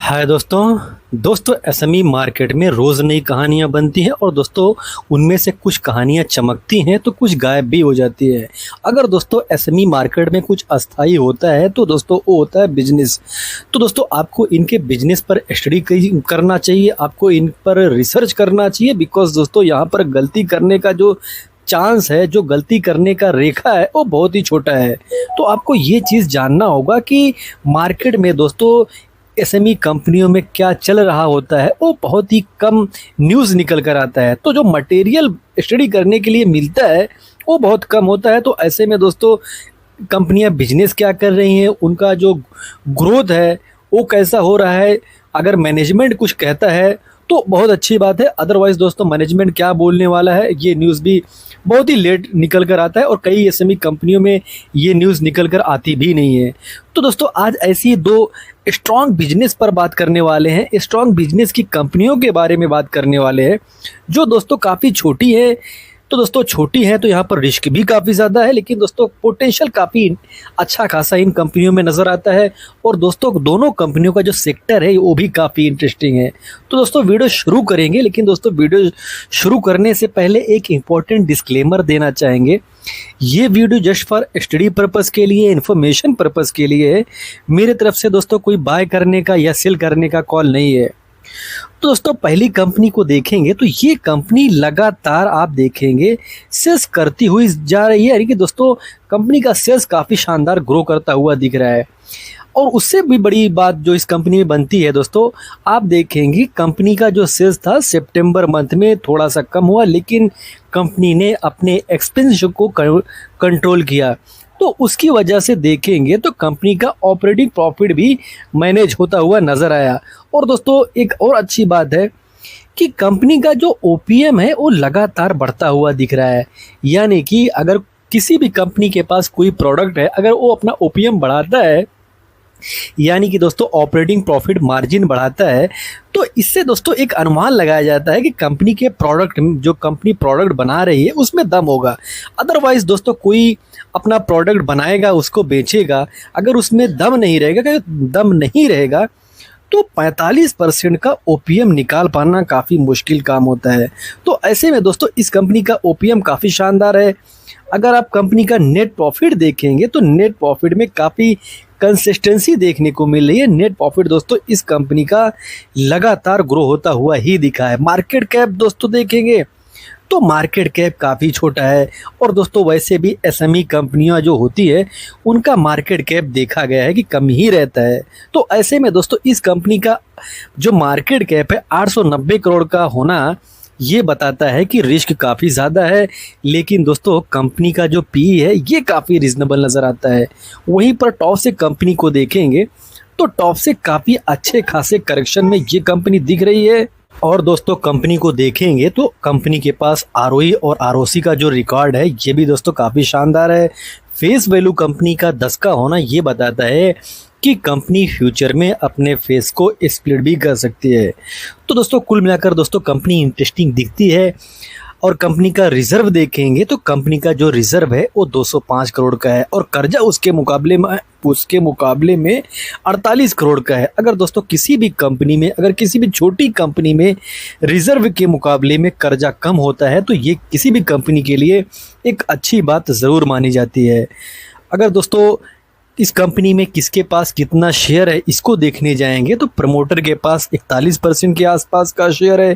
हाय दोस्तों SME market में रोज़ नई कहानियां बनती हैं और दोस्तों उनमें से कुछ कहानियां चमकती हैं तो कुछ गायब भी हो जाती है। अगर दोस्तों एसएमई मार्केट में कुछ अस्थाई होता है तो दोस्तों वो होता है बिजनेस। तो दोस्तों आपको इनके बिजनेस पर स्टडी करना चाहिए, आपको इन पर रिसर्च करना चाहिए, बिकॉज दोस्तों यहाँ पर गलती करने का जो चांस है, जो गलती करने का रेखा है वो बहुत ही छोटा है। तो आपको ये चीज़ जानना होगा कि मार्केट में दोस्तों एसएमई कंपनियों में क्या चल रहा होता है, वो बहुत ही कम न्यूज़ निकल कर आता है। तो जो मटेरियल स्टडी करने के लिए मिलता है वो बहुत कम होता है। तो ऐसे में दोस्तों कंपनियां बिजनेस क्या कर रही हैं, उनका जो ग्रोथ है वो कैसा हो रहा है, अगर मैनेजमेंट कुछ कहता है तो बहुत अच्छी बात है, अदरवाइज़ दोस्तों मैनेजमेंट क्या बोलने वाला है ये न्यूज़ भी बहुत ही लेट निकल कर आता है और कई एसएमई कंपनियों में ये न्यूज़ निकल कर आती भी नहीं है। तो दोस्तों आज ऐसी दो स्ट्रॉन्ग बिजनेस पर बात करने वाले हैं, स्ट्रॉन्ग बिजनेस की कंपनियों के बारे में बात करने वाले हैं जो दोस्तों काफ़ी छोटी है। तो दोस्तों छोटी है तो यहाँ पर रिस्क भी काफ़ी ज़्यादा है, लेकिन दोस्तों पोटेंशियल काफ़ी अच्छा खासा इन कंपनियों में नज़र आता है। और दोस्तों दोनों कंपनियों का जो सेक्टर है वो भी काफ़ी इंटरेस्टिंग है। तो दोस्तों वीडियो शुरू करेंगे, लेकिन दोस्तों वीडियो शुरू करने से पहले एक इम्पॉर्टेंट डिस्क्लेमर देना चाहेंगे। ये video just for study purpose के लिए, इन्फॉर्मेशन पर्पज़ के लिए है। मेरे तरफ से दोस्तों कोई बाय करने का या सेल करने का कॉल नहीं है। तो दोस्तों पहली कंपनी को देखेंगे तो ये कंपनी लगातार आप देखेंगे सेल्स करती हुई जा रही है, यानी कि दोस्तों कंपनी का सेल्स काफ़ी शानदार ग्रो करता हुआ दिख रहा है। और उससे भी बड़ी बात जो इस कंपनी में बनती है दोस्तों, आप देखेंगे कंपनी का जो सेल्स था सितंबर मंथ में थोड़ा सा कम हुआ, लेकिन कंपनी ने अपने एक्सपेंस को कंट्रोल किया। तो उसकी वजह से देखेंगे तो कंपनी का ऑपरेटिंग प्रॉफिट भी मैनेज होता हुआ नज़र आया। और दोस्तों एक और अच्छी बात है कि कंपनी का जो ओपीएम है वो लगातार बढ़ता हुआ दिख रहा है, यानी कि अगर किसी भी कंपनी के पास कोई प्रोडक्ट है, अगर वो अपना ओपीएम बढ़ाता है, यानी कि दोस्तों ऑपरेटिंग प्रॉफिट मार्जिन बढ़ाता है, तो इससे दोस्तों एक अनुमान लगाया जाता है कि कंपनी के प्रोडक्ट, जो कंपनी प्रोडक्ट बना रही है उसमें दम होगा। अदरवाइज़ दोस्तों कोई अपना प्रोडक्ट बनाएगा, उसको बेचेगा, अगर उसमें दम नहीं रहेगा तो 45% का ओपीएम निकाल पाना काफ़ी मुश्किल काम होता है। तो ऐसे में दोस्तों इस कंपनी का ओपीएम काफ़ी शानदार है। अगर आप कंपनी का नेट प्रॉफिट देखेंगे तो नेट प्रॉफिट में काफ़ी कंसिस्टेंसी देखने को मिल रही है। नेट प्रॉफिट दोस्तों इस कंपनी का लगातार ग्रो होता हुआ ही दिखा है। मार्केट कैप दोस्तों देखेंगे तो मार्केट कैप काफ़ी छोटा है, और दोस्तों वैसे भी एसएमई कंपनियां जो होती है उनका मार्केट कैप देखा गया है कि कम ही रहता है। तो ऐसे में दोस्तों इस कंपनी का जो मार्केट कैप है 890 करोड़ का होना, ये बताता है कि रिस्क काफ़ी ज़्यादा है, लेकिन दोस्तों कंपनी का जो पी है ये काफ़ी रिजनेबल नज़र आता है। वहीं पर टॉप से कंपनी को देखेंगे तो टॉप से काफ़ी अच्छे खासे करेक्शन में ये कंपनी दिख रही है। और दोस्तों कंपनी को देखेंगे तो कंपनी के पास आरओई और आरओसी का जो रिकॉर्ड है ये भी दोस्तों काफ़ी शानदार है। फेस वैल्यू कंपनी का 10 का होना ये बताता है कि कंपनी फ्यूचर में अपने फेस को स्प्लिट भी कर सकती है। तो दोस्तों कुल मिलाकर दोस्तों कंपनी इंटरेस्टिंग दिखती है। और कंपनी का रिजर्व देखेंगे तो कंपनी का जो रिजर्व है वो 205 करोड़ का है, और कर्जा उसके मुकाबले में 48 करोड़ का है। अगर दोस्तों किसी भी कंपनी में, अगर किसी भी छोटी कंपनी में रिजर्व के मुकाबले में कर्जा कम होता है तो ये किसी भी कंपनी के लिए एक अच्छी बात ज़रूर मानी जाती है। अगर दोस्तों इस कंपनी में किसके पास कितना शेयर है इसको देखने जाएंगे तो प्रमोटर के पास 41% के आसपास का शेयर है।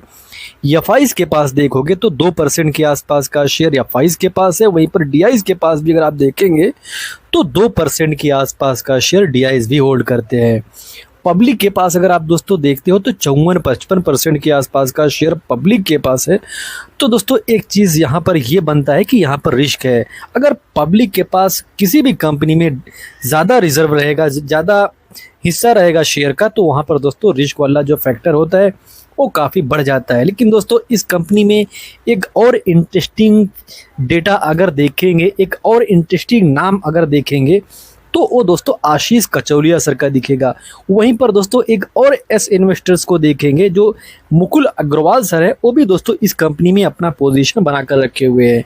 एफआईज के पास देखोगे तो 2% के आसपास का शेयर एफआईज के पास है। वहीं पर डीआईज के पास भी अगर आप देखेंगे तो 2% के आसपास का शेयर डीआईज भी होल्ड करते हैं। पब्लिक के पास अगर आप दोस्तों देखते हो तो 54-55% के आसपास का शेयर पब्लिक के पास है। तो दोस्तों एक चीज़ यहाँ पर ये बनता है कि यहाँ पर रिस्क है। अगर पब्लिक के पास किसी भी कंपनी में ज़्यादा रिजर्व रहेगा, ज़्यादा हिस्सा रहेगा शेयर का, तो वहाँ पर दोस्तों रिस्क वाला जो फैक्टर होता है वो काफ़ी बढ़ जाता है। लेकिन दोस्तों इस कंपनी में एक और इंटरेस्टिंग डेटा अगर देखेंगे, एक और इंटरेस्टिंग नाम अगर देखेंगे तो वो दोस्तों आशीष कचौलिया सर का दिखेगा। वहीं पर दोस्तों एक और एस इन्वेस्टर्स को देखेंगे जो मुकुल अग्रवाल सर है, वो भी दोस्तों इस कंपनी में अपना पोजीशन बनाकर रखे हुए हैं।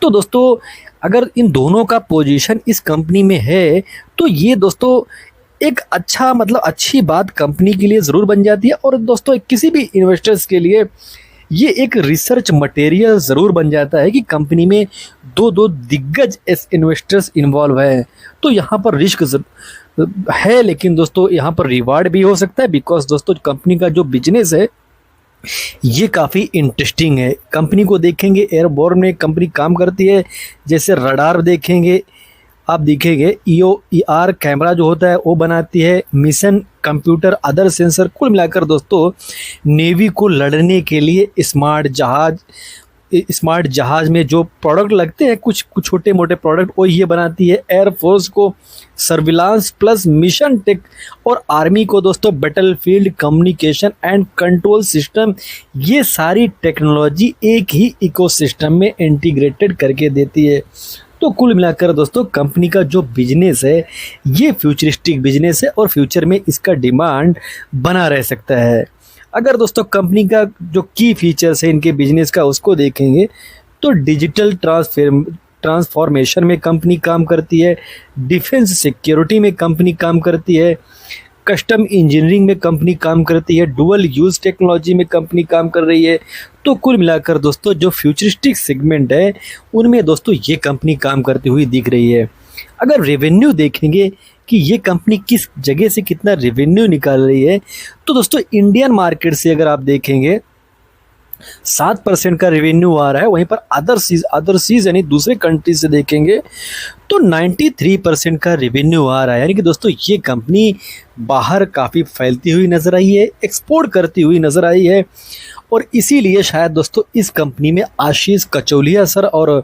तो दोस्तों अगर इन दोनों का पोजीशन इस कंपनी में है तो ये दोस्तों एक अच्छा मतलब अच्छी बात कंपनी के लिए ज़रूर बन जाती है। और दोस्तों किसी भी इन्वेस्टर्स के लिए ये एक रिसर्च मटेरियल ज़रूर बन जाता है कि कंपनी में दो दो दिग्गज इन्वेस्टर्स इन्वॉल्व हैं। तो यहाँ पर रिस्क है, लेकिन दोस्तों यहाँ पर रिवार्ड भी हो सकता है, बिकॉज दोस्तों कंपनी का जो बिजनेस है ये काफ़ी इंटरेस्टिंग है। कंपनी को देखेंगे, एयरबोर्न में कंपनी काम करती है, जैसे रडार देखेंगे आप, देखेंगे EOER कैमरा जो होता है वो बनाती है, मिशन कंप्यूटर, अदर सेंसर। कुल मिलाकर दोस्तों नेवी को लड़ने के लिए स्मार्ट जहाज में जो प्रोडक्ट लगते हैं, कुछ छोटे मोटे प्रोडक्ट, वो ये बनाती है। एयरफोर्स को सर्विलांस प्लस मिशन टेक, और आर्मी को दोस्तों battlefield communication and control system, ये सारी टेक्नोलॉजी एक ही इकोसिस्टम में इंटीग्रेटेड करके देती है। तो कुल मिलाकर दोस्तों कंपनी का जो बिजनेस है ये फ्यूचरिस्टिक बिजनेस है और फ्यूचर में इसका डिमांड बना रह सकता है। अगर दोस्तों कंपनी का जो की फीचर्स है इनके बिजनेस का उसको देखेंगे तो डिजिटल ट्रांसफॉर्मेशन में कंपनी काम करती है, डिफेंस सिक्योरिटी में कंपनी काम करती है, कस्टम इंजीनियरिंग में कंपनी काम करती है, डुअल यूज़ टेक्नोलॉजी में कंपनी काम कर रही है। तो कुल मिलाकर दोस्तों जो फ्यूचरिस्टिक सेगमेंट है उनमें दोस्तों ये कंपनी काम करती हुई दिख रही है। अगर रेवेन्यू देखेंगे कि ये कंपनी किस जगह से कितना रेवेन्यू निकाल रही है, तो दोस्तों इंडियन मार्केट से अगर आप देखेंगे 7% का रेवेन्यू आ रहा है। वहीं पर अदरसीज यानी दूसरे कंट्री से देखेंगे तो 93% का रेवेन्यू आ रहा है। यानी कि दोस्तों ये कंपनी बाहर काफ़ी फैलती हुई नज़र आई है, एक्सपोर्ट करती हुई नज़र आई है। और इसीलिए शायद दोस्तों इस कंपनी में आशीष कचौलिया सर और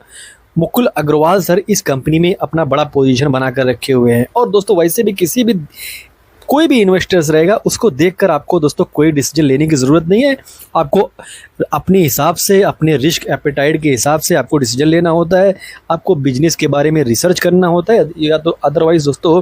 मुकुल अग्रवाल सर इस कंपनी में अपना बड़ा पोजीशन बना कर रखे हुए हैं। और दोस्तों वैसे भी कोई भी इन्वेस्टर्स रहेगा उसको देखकर आपको दोस्तों कोई डिसीजन लेने की ज़रूरत नहीं है। आपको अपने हिसाब से, अपने रिस्क एपेटाइट के हिसाब से आपको डिसीजन लेना होता है। आपको बिजनेस के बारे में रिसर्च करना होता है, या तो अदरवाइज़ दोस्तों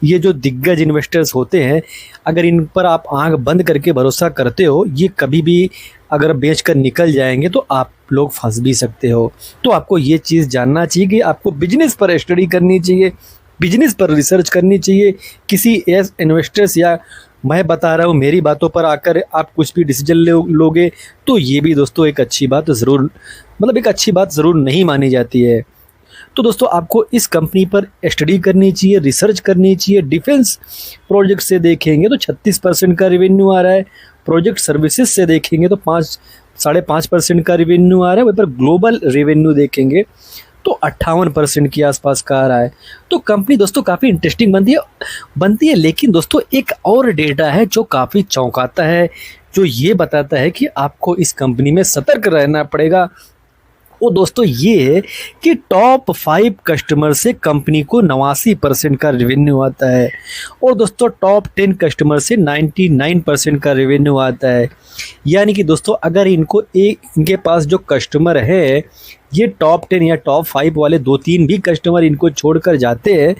ये जो दिग्गज इन्वेस्टर्स होते हैं अगर इन पर आप आंख बंद करके भरोसा करते हो, ये कभी भी अगर बेच कर निकल जाएंगे तो आप लोग फंस भी सकते हो। तो आपको ये चीज़ जानना चाहिए कि आपको बिजनेस पर स्टडी करनी चाहिए, बिजनेस पर रिसर्च करनी चाहिए। किसी इन्वेस्टर्स या मैं बता रहा हूँ मेरी बातों पर आकर आप कुछ भी डिसीजन लोगे तो ये भी दोस्तों एक अच्छी बात ज़रूर नहीं मानी जाती है। तो दोस्तों आपको इस कंपनी पर स्टडी करनी चाहिए, रिसर्च करनी चाहिए। डिफेंस प्रोजेक्ट से देखेंगे तो 36% का रेवेन्यू आ रहा है, प्रोजेक्ट सर्विसेज से देखेंगे तो 5.5% का रेवेन्यू आ रहा है, वहीं पर ग्लोबल रेवेन्यू देखेंगे तो 58% के आसपास का आ रहा है। तो कंपनी दोस्तों काफ़ी इंटरेस्टिंग बनती है। लेकिन दोस्तों एक और डेटा है जो काफ़ी चौंकाता है, जो ये बताता है कि आपको इस कंपनी में सतर्क रहना पड़ेगा। वो दोस्तों ये है कि टॉप 5 कस्टमर से कंपनी को 89% का रेवेन्यू आता है, और दोस्तों टॉप 10 कस्टमर से 99% का रेवेन्यू आता है। यानी कि दोस्तों अगर इनके पास जो कस्टमर है ये टॉप 10 या टॉप 5 वाले 2-3 भी कस्टमर इनको छोड़कर जाते हैं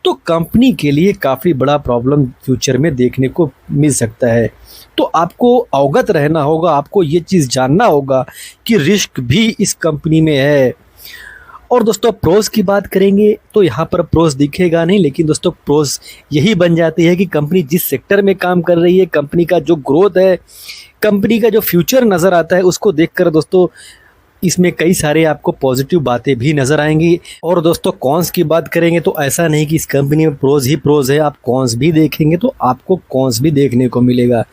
तो कंपनी के लिए काफ़ी बड़ा प्रॉब्लम फ्यूचर में देखने को मिल सकता है। तो आपको अवगत रहना होगा, आपको ये चीज़ जानना होगा कि रिस्क भी इस कंपनी में है। और दोस्तों प्रोज की बात करेंगे तो यहाँ पर प्रोज दिखेगा नहीं, लेकिन दोस्तों प्रोज यही बन जाती है कि कंपनी जिस सेक्टर में काम कर रही है, कंपनी का जो ग्रोथ है, कंपनी का जो फ्यूचर नज़र आता है, उसको देखकर दोस्तों इसमें कई सारे आपको पॉजिटिव बातें भी नज़र आएंगी। और दोस्तों कॉन्स की बात करेंगे तो ऐसा नहीं कि इस कंपनी में प्रोज ही प्रोज है, आप कॉन्स भी देखेंगे तो आपको कॉन्स भी देखने को मिलेगा।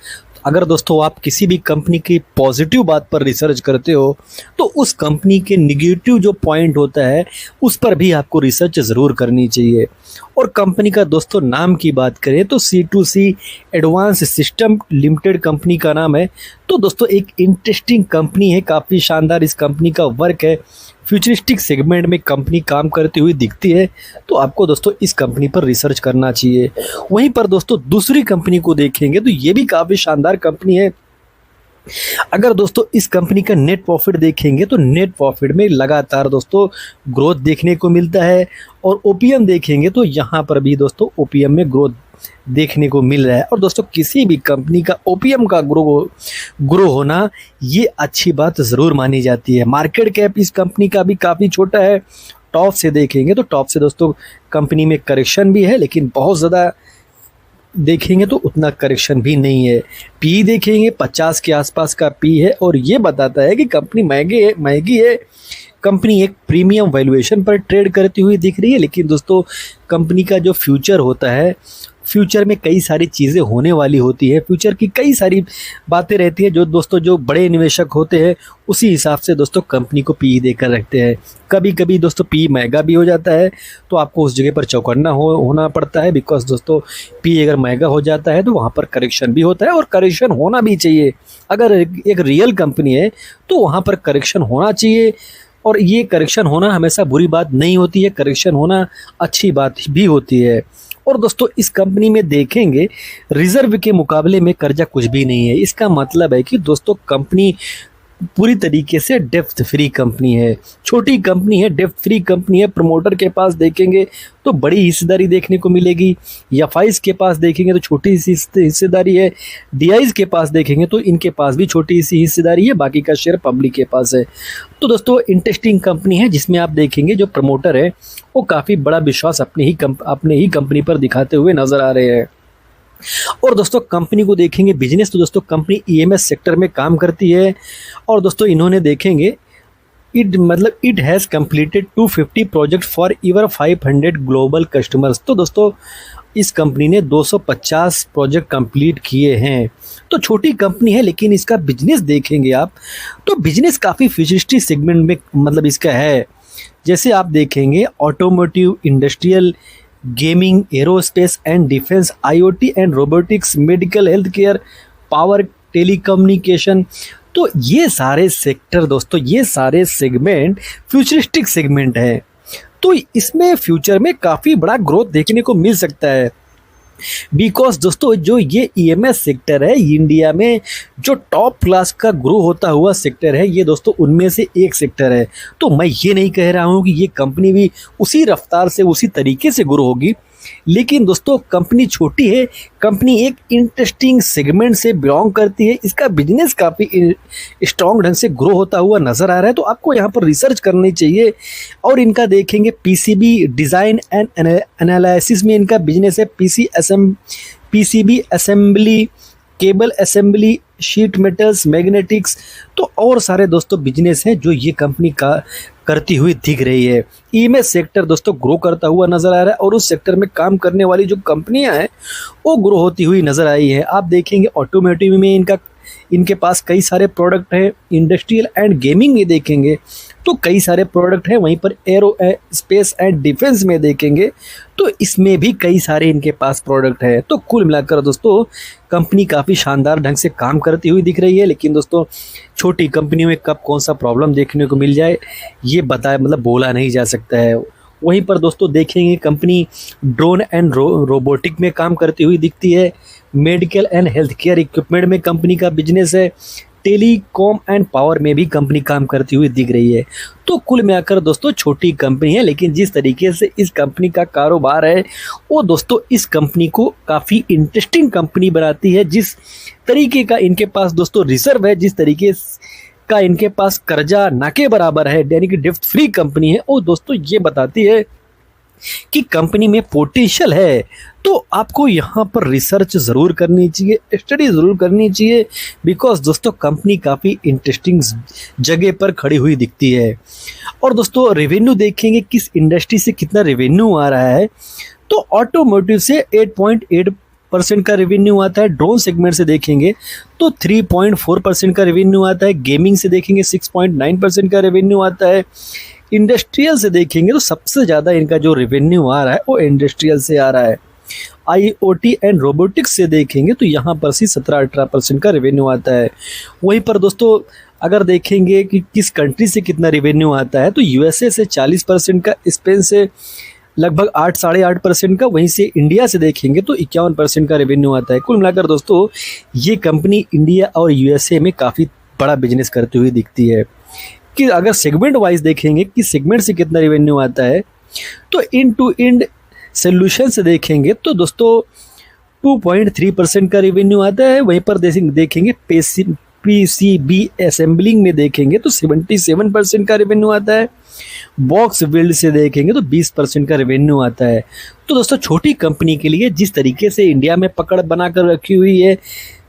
अगर दोस्तों आप किसी भी कंपनी की पॉजिटिव बात पर रिसर्च करते हो तो उस कंपनी के निगेटिव जो पॉइंट होता है उस पर भी आपको रिसर्च ज़रूर करनी चाहिए। और कंपनी का दोस्तों नाम की बात करें तो C2C advance system limited company का नाम है। तो दोस्तों एक इंटरेस्टिंग कंपनी है, काफ़ी शानदार इस कंपनी का वर्क है, फ्यूचरिस्टिक सेगमेंट में कंपनी काम करती हुई दिखती है। तो आपको दोस्तों इस कंपनी पर रिसर्च करना चाहिए। वहीं पर दोस्तों दूसरी कंपनी को देखेंगे तो ये भी काफ़ी शानदार कंपनी है। अगर दोस्तों इस कंपनी का नेट प्रॉफिट देखेंगे तो नेट प्रॉफिट में लगातार दोस्तों ग्रोथ देखने को मिलता है, और ओपीएम देखेंगे तो यहाँ पर भी दोस्तों ओपीएम में ग्रोथ देखने को मिल रहा है। और दोस्तों किसी भी कंपनी का ओपीएम का ग्रो होना ये अच्छी बात ज़रूर मानी जाती है। मार्केट कैप इस कंपनी का भी काफ़ी छोटा है। टॉप से देखेंगे तो टॉप से दोस्तों कंपनी में करेक्शन भी है, लेकिन बहुत ज़्यादा देखेंगे तो उतना करेक्शन भी नहीं है। पी देखेंगे 50 के आसपास का पी है और ये बताता है कि कंपनी महंगी है। कंपनी एक प्रीमियम वैल्यूएशन पर ट्रेड करती हुई दिख रही है। लेकिन दोस्तों कंपनी का जो फ्यूचर होता है, फ्यूचर में कई सारी चीज़ें होने वाली होती है, फ्यूचर की कई सारी बातें रहती है जो दोस्तों जो बड़े निवेशक होते हैं उसी हिसाब से दोस्तों कंपनी को पी देकर रखते हैं। कभी कभी दोस्तों पी महंगा भी हो जाता है तो आपको उस जगह पर चौकन्ना होना पड़ता है, बिकॉज दोस्तों पी अगर महंगा हो जाता है तो वहाँ पर करेक्शन भी होता है और करेक्शन होना भी चाहिए। अगर एक रियल कंपनी है तो वहाँ पर करेक्शन होना चाहिए और ये करेक्शन होना हमेशा बुरी बात नहीं होती है, करेक्शन होना अच्छी बात भी होती है। और दोस्तों इस कंपनी में देखेंगे रिजर्व के मुकाबले में कर्जा कुछ भी नहीं है। इसका मतलब है कि दोस्तों कंपनी पूरी तरीके से डेप्थ फ्री कंपनी है, छोटी कंपनी है, डेप्थ फ्री कंपनी है। प्रमोटर के पास देखेंगे तो बड़ी हिस्सेदारी देखने को मिलेगी, एफआईज के पास देखेंगे तो छोटी सी हिस्सेदारी है, डीआईज के पास देखेंगे तो इनके पास भी छोटी सी हिस्सेदारी है, बाकी का शेयर पब्लिक के पास है। तो दोस्तों इंटरेस्टिंग कंपनी है जिसमें आप देखेंगे जो प्रमोटर है वो काफ़ी बड़ा विश्वास अपने ही कंपनी पर दिखाते हुए नजर आ रहे हैं। और दोस्तों कंपनी को देखेंगे बिजनेस, तो दोस्तों कंपनी ईएमएस सेक्टर में काम करती है और दोस्तों इन्होंने देखेंगे it has completed 250 project for इवर 500 global customers. तो दोस्तों इस कंपनी ने 250 प्रोजेक्ट कंप्लीट किए हैं। तो छोटी कंपनी है लेकिन इसका बिजनेस देखेंगे आप तो बिजनेस काफ़ी फ्यूचरिस्टिक सेगमेंट में इसका है। जैसे आप देखेंगे automotive, industrial, gaming, aerospace and defence, IoT and robotics, medical, health care, power, telecommunication. तो ये सारे सेक्टर दोस्तों, ये सारे सेगमेंट फ्यूचरिस्टिक सेगमेंट है। तो इसमें फ्यूचर में काफ़ी बड़ा ग्रोथ देखने को मिल सकता है, बिकॉज दोस्तों जो ये ईएमएस सेक्टर है इंडिया में जो टॉप क्लास का ग्रो होता हुआ सेक्टर है, ये दोस्तों उनमें से एक सेक्टर है। तो मैं ये नहीं कह रहा हूँ कि ये कंपनी भी उसी रफ्तार से उसी तरीके से ग्रो होगी, लेकिन दोस्तों कंपनी छोटी है, कंपनी एक इंटरेस्टिंग सेगमेंट से बिलोंग करती है, इसका बिजनेस काफ़ी स्ट्रॉन्ग ढंग से ग्रो होता हुआ नज़र आ रहा है। तो आपको यहाँ पर रिसर्च करनी चाहिए। और इनका देखेंगे पीसीबी डिज़ाइन एंड एनालिसिस में इनका बिजनेस है, PCB assembly, cable assembly, sheet metals, magnetics, तो और सारे दोस्तों बिजनेस हैं जो ये कंपनी का करती हुई दिख रही है। ईएमएस सेक्टर दोस्तों ग्रो करता हुआ नजर आ रहा है और उस सेक्टर में काम करने वाली जो कंपनियां हैं वो ग्रो होती हुई नजर आई है। आप देखेंगे ऑटोमोटिव में इनके पास कई सारे प्रोडक्ट हैं, इंडस्ट्रियल एंड गेमिंग में देखेंगे तो कई सारे प्रोडक्ट हैं, वहीं पर एरो स्पेस एंड डिफेंस में देखेंगे तो इसमें भी कई सारे इनके पास प्रोडक्ट है। तो कुल मिलाकर दोस्तों कंपनी काफ़ी शानदार ढंग से काम करती हुई दिख रही है। लेकिन दोस्तों छोटी कंपनियों में कब कौन सा प्रॉब्लम देखने को मिल जाए ये बोला नहीं जा सकता है। वहीं पर दोस्तों देखेंगे कंपनी ड्रोन एंड रोबोटिक में काम करती हुई दिखती है, medical and health care equipment में कंपनी का बिजनेस है, टेलीकॉम एंड पावर में भी कंपनी काम करती हुई दिख रही है। तो कुल मिलाकर दोस्तों छोटी कंपनी है, लेकिन जिस तरीके से इस कंपनी का कारोबार है वो दोस्तों इस कंपनी को काफ़ी इंटरेस्टिंग कंपनी बनाती है। जिस तरीके का इनके पास दोस्तों रिजर्व है, जिस तरीके का इनके पास कर्जा ना के बराबर है, यानी कि डेप्थ फ्री कंपनी है, वो दोस्तों ये बताती है कि कंपनी में पोटेंशियल है। तो आपको यहाँ पर रिसर्च ज़रूर करनी चाहिए, स्टडी ज़रूर करनी चाहिए, बिकॉज दोस्तों कंपनी काफ़ी इंटरेस्टिंग जगह पर खड़ी हुई दिखती है। और दोस्तों रेवेन्यू देखेंगे किस इंडस्ट्री से कितना रेवेन्यू आ रहा है, तो ऑटोमोटिव से 8.8% का रेवेन्यू आता है, ड्रोन सेगमेंट से देखेंगे तो 3.4% का रेवेन्यू आता है, गेमिंग से देखेंगे 6.9% का रेवेन्यू आता है, इंडस्ट्रियल से देखेंगे तो सबसे ज़्यादा इनका जो रेवेन्यू आ रहा है वो इंडस्ट्रियल से आ रहा है। आईओटी एंड रोबोटिक्स से देखेंगे तो यहाँ पर से 17-18% का रेवेन्यू आता है। वहीं पर दोस्तों अगर देखेंगे कि किस कंट्री से कितना रेवेन्यू आता है तो यूएसए से 40% का, स्पेन से लगभग 8-8.5% का, वहीं से इंडिया से देखेंगे तो 51% का रेवेन्यू आता है। कुल मिलाकर दोस्तों ये कंपनी इंडिया और यूएसए में काफ़ी बड़ा बिजनेस करती हुई दिखती है। कि अगर सेगमेंट वाइज देखेंगे कि सेगमेंट से कितना रेवेन्यू आता है तो इन टू एंड सोल्यूशन से देखेंगे तो दोस्तों 2.3% का रेवेन्यू आता है। वहीं पर देखेंगे पीसीबी असेंबलिंग में देखेंगे तो 77% का रेवेन्यू आता है। बॉक्स बिल्ड से देखेंगे तो 20% का रेवेन्यू आता है। तो दोस्तों छोटी कंपनी के लिए जिस तरीके से इंडिया में पकड़ बना कर रखी हुई है,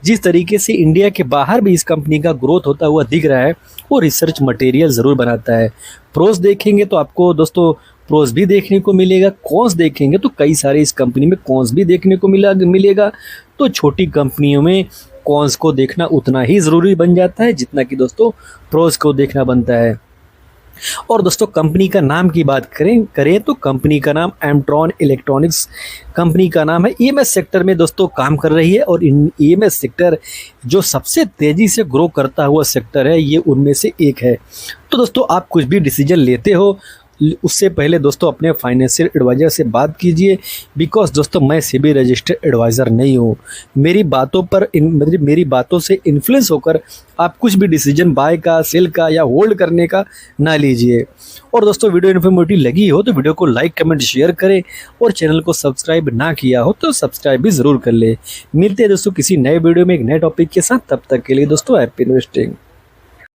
जिस तरीके से इंडिया के बाहर भी इस कंपनी का ग्रोथ होता हुआ दिख रहा है, वो रिसर्च मटेरियल ज़रूर बनाता है। प्रोस देखेंगे तो आपको दोस्तों प्रोस भी देखने को मिलेगा, कॉन्स देखेंगे तो कई सारे इस कंपनी में कॉन्स भी देखने को मिलेगा। तो छोटी कंपनियों में कॉन्स को देखना उतना ही ज़रूरी बन जाता है जितना कि दोस्तों प्रोस को देखना बनता है। और दोस्तों कंपनी का नाम की बात करें तो कंपनी का नाम एमट्रॉन इलेक्ट्रॉनिक्स कंपनी का नाम है। ईएमएस सेक्टर में दोस्तों काम कर रही है और ईएमएस सेक्टर जो सबसे तेज़ी से ग्रो करता हुआ सेक्टर है, ये उनमें से एक है। तो दोस्तों आप कुछ भी डिसीजन लेते हो उससे पहले दोस्तों अपने फाइनेंशियल एडवाइज़र से बात कीजिए, बिकॉज दोस्तों मैं सेबी रजिस्टर्ड एडवाइज़र नहीं हूँ। मेरी बातों से इन्फ्लुएंस होकर आप कुछ भी डिसीजन बाय का, सेल का या होल्ड करने का ना लीजिए। और दोस्तों वीडियो इन्फॉर्मेटिव लगी हो तो वीडियो को लाइक कमेंट शेयर करें और चैनल को सब्सक्राइब ना किया हो तो सब्सक्राइब भी ज़रूर कर ले। मिलते हैं दोस्तों किसी नए वीडियो में एक नए टॉपिक के साथ, तब तक के लिए दोस्तों हैप्पी इन्वेस्टिंग।